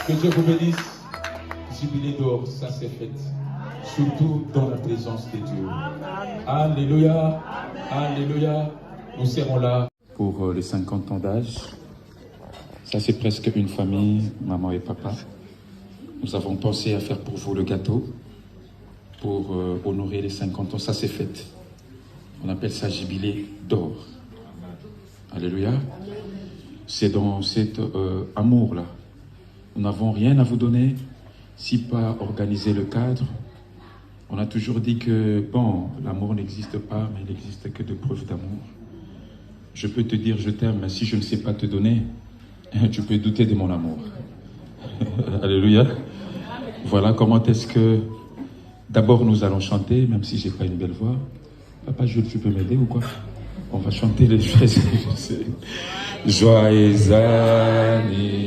Que Dieu vous bénisse. Jubilé d'or, ça c'est fait. Surtout dans la présence de Dieu. Alléluia. Alléluia. Nous serons là pour les 50 ans d'âge. Ça c'est presque une famille, maman et papa. Nous avons pensé à faire pour vous le gâteau pour honorer les 50 ans. Ça c'est fait. On appelle ça jubilé d'or. Alléluia. C'est dans cet amour-là. Nous n'avons rien à vous donner si pas organiser le cadre. On a toujours dit que, bon, l'amour n'existe pas, mais il n'existe que de preuves d'amour. Je peux te dire je t'aime, mais si je ne sais pas te donner, tu peux douter de mon amour. Alléluia. Voilà comment est-ce que... D'abord, nous allons chanter, même si je n'ai pas une belle voix. Papa Jules, tu peux m'aider ou quoi? On va chanter les choses. Joyeux anniversaire.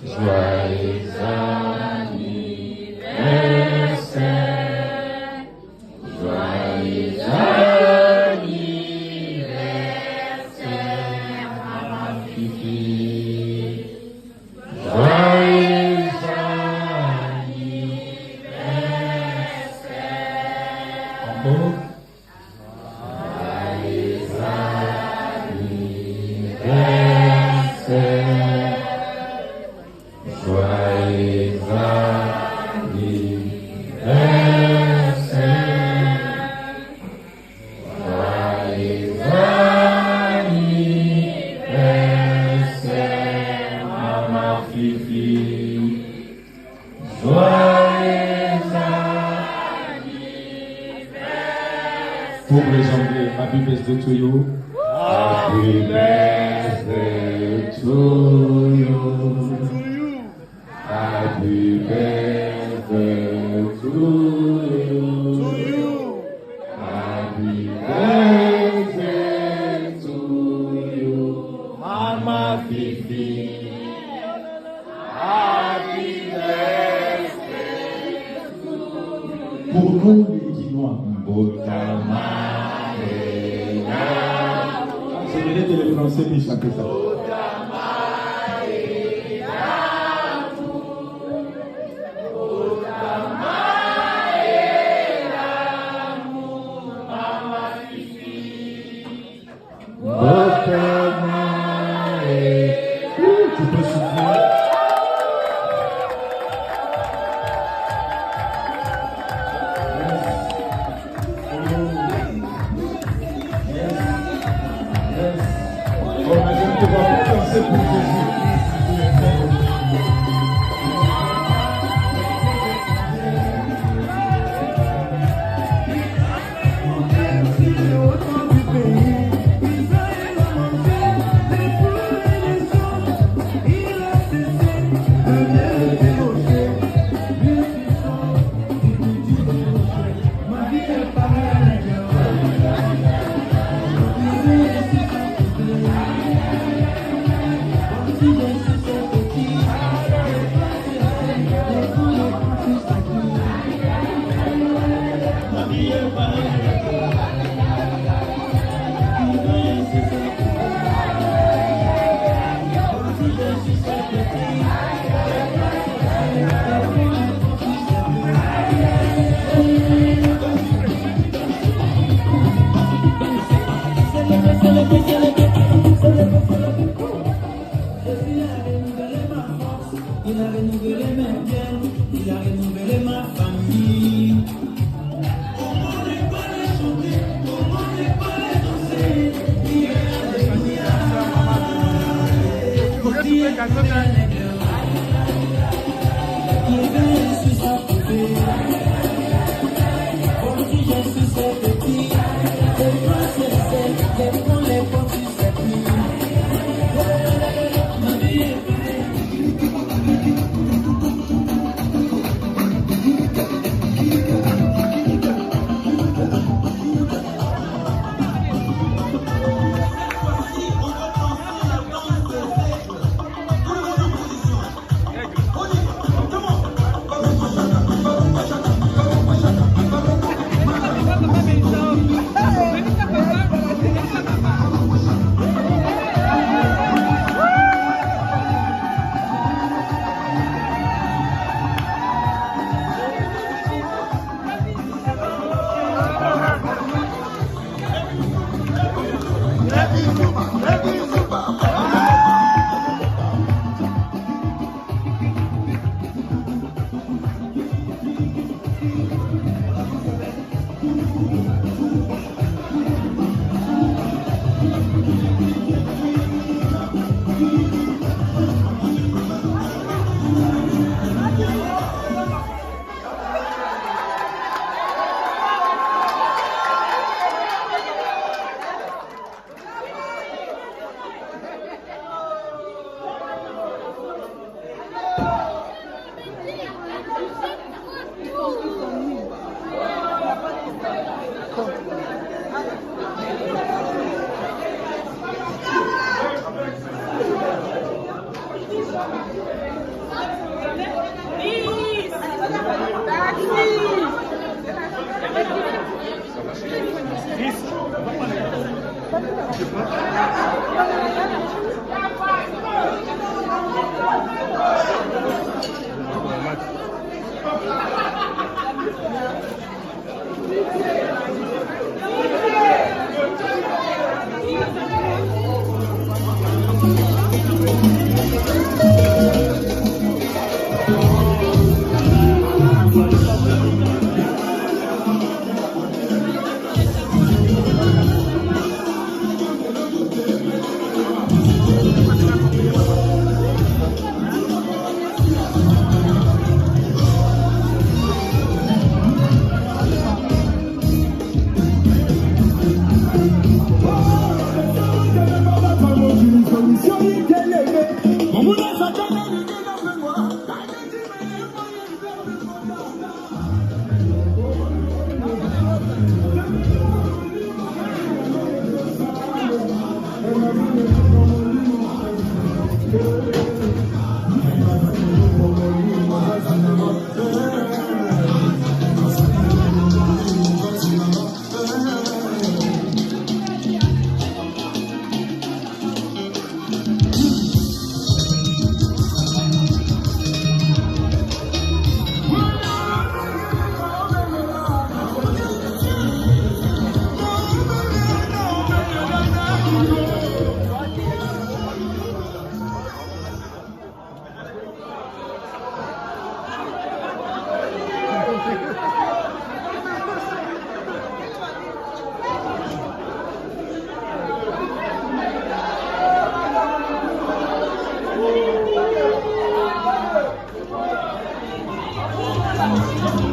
Joyeux anniversaire. Joyeux anniversaire, ma fille. Joyeux anniversaire. Encore. Pour les Anglais, happy birthday to you. Happy birthday to you. Happy birthday to you. Happy birthday to you. Mama Fifi. Happy birthday to you. Pour nous, les Guinois, les Français qui chantent ça. Tu peux souffler. Il a renouvelé mes biens, il a renouvelé ma famille. Comment ne pas les chanter, comment ne pas les danser? Il a renouvelé sur sa poupée. Aujourd'hui je suis ce petit, c'est moi c'est prends les portes sur cette nuit. Ma vie est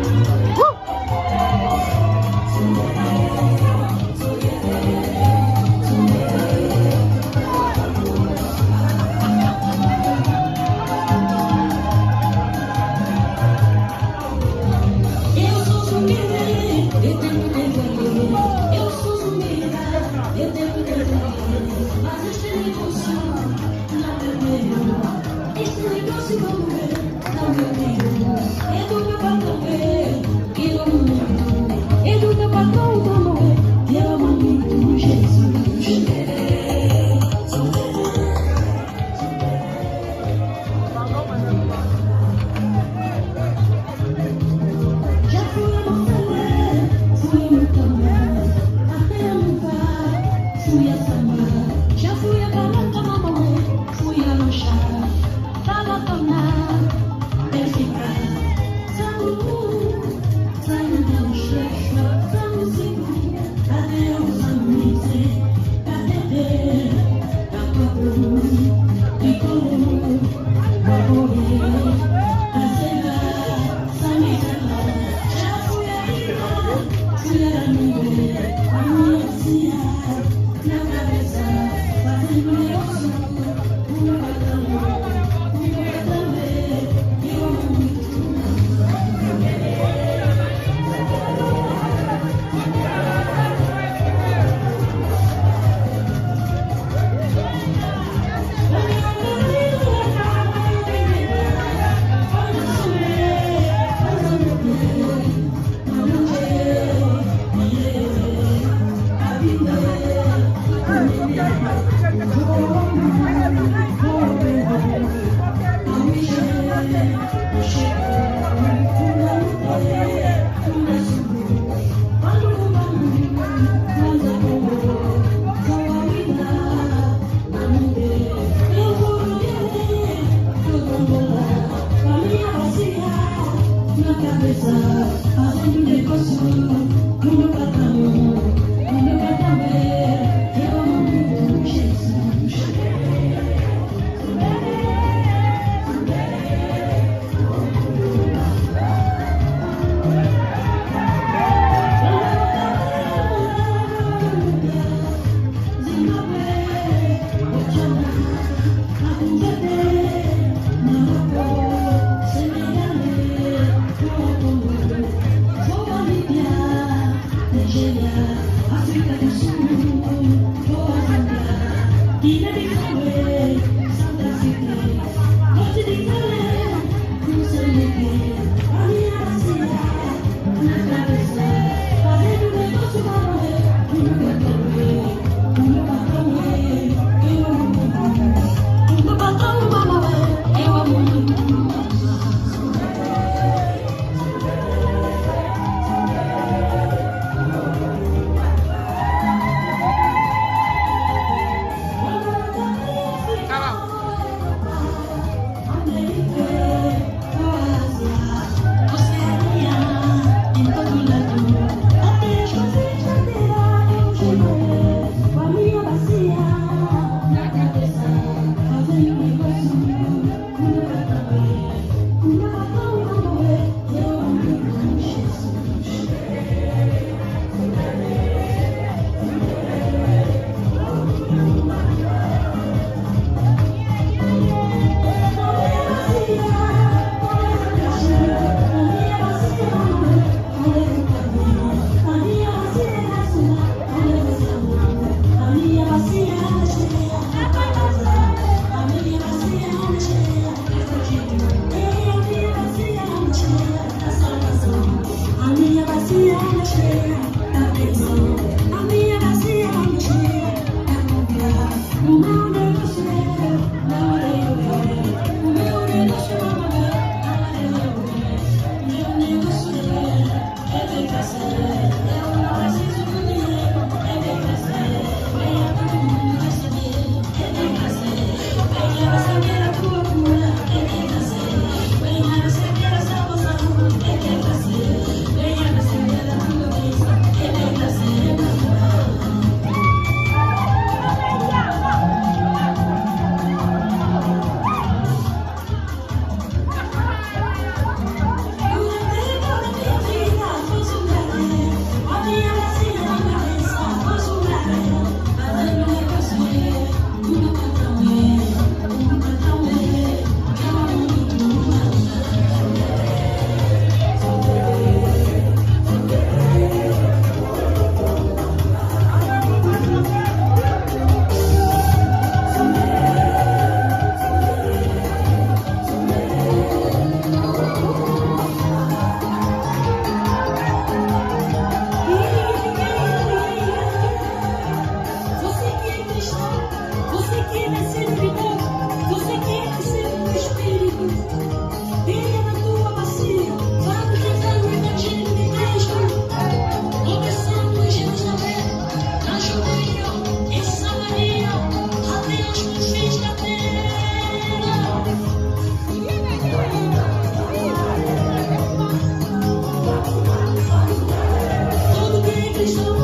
Thank you. jours.